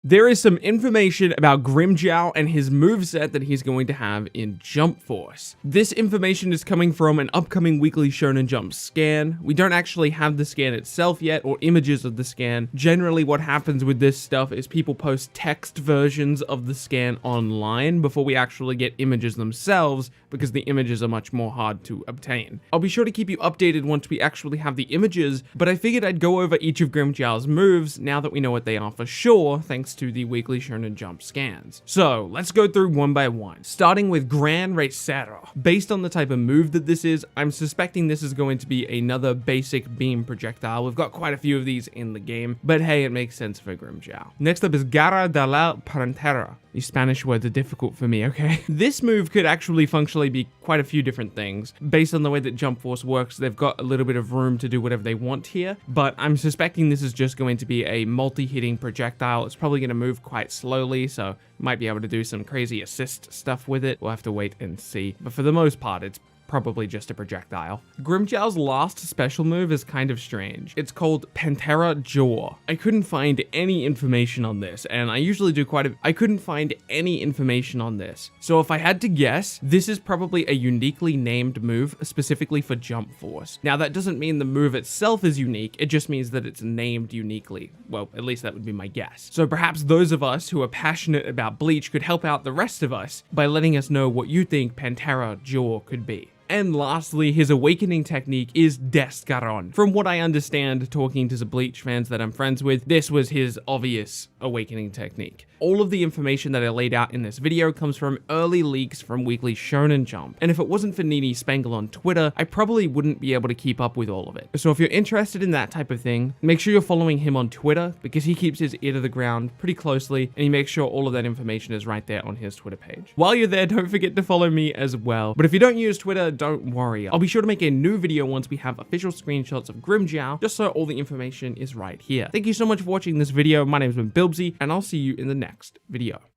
There is some information about Grimmjow and his moveset that he's going to have in Jump Force. This information is coming from an upcoming weekly Shonen Jump scan. We don't actually have the scan itself yet or images of the scan. Generally what happens with this stuff is people post text versions of the scan online before we actually get images themselves, because the images are much more hard to obtain. I'll be sure to keep you updated once we actually have the images, but I figured I'd go over each of Grimmjow's moves now that we know what they are for sure, thanks to the weekly Shonen Jump scans. So let's go through one by one, starting with Gran Recero. Based on the type of move that this is, I'm suspecting this is going to be another basic beam projectile. We've got quite a few of these in the game, but hey, it makes sense for Grimmjow. Next up is Garra de la Parentera. These Spanish words are difficult for me, okay? This move could actually functionally be quite a few different things. Based on the way that Jump Force works, they've got a little bit of room to do whatever they want here, but I'm suspecting this is just going to be a multi-hitting projectile. It's probably going to move quite slowly, so might be able to do some crazy assist stuff with it. We'll have to wait and see, but for the most part, it's probably just a projectile. Grimmjow's last special move is kind of strange. It's called Pantera Jaw. I couldn't find any information on this, and I usually do I couldn't find any information on this. So if I had to guess, this is probably a uniquely named move specifically for Jump Force. Now that doesn't mean the move itself is unique, it just means that it's named uniquely. Well, at least that would be my guess. So perhaps those of us who are passionate about Bleach could help out the rest of us by letting us know what you think Pantera Jaw could be. And lastly, his awakening technique is Descaron. From what I understand, talking to the Bleach fans that I'm friends with, this was his obvious awakening technique. All of the information that I laid out in this video comes from early leaks from Weekly Shonen Jump, and if it wasn't for Nini Spangle on Twitter, I probably wouldn't be able to keep up with all of it. So if you're interested in that type of thing, make sure you're following him on Twitter, because he keeps his ear to the ground pretty closely, and he makes sure all of that information is right there on his Twitter page. While you're there, don't forget to follow me as well. But if you don't use Twitter, don't worry. I'll be sure to make a new video once we have official screenshots of Grimmjow, just so all the information is right here. Thank you so much for watching this video. My name has been Bilbsy, and I'll see you in the next video.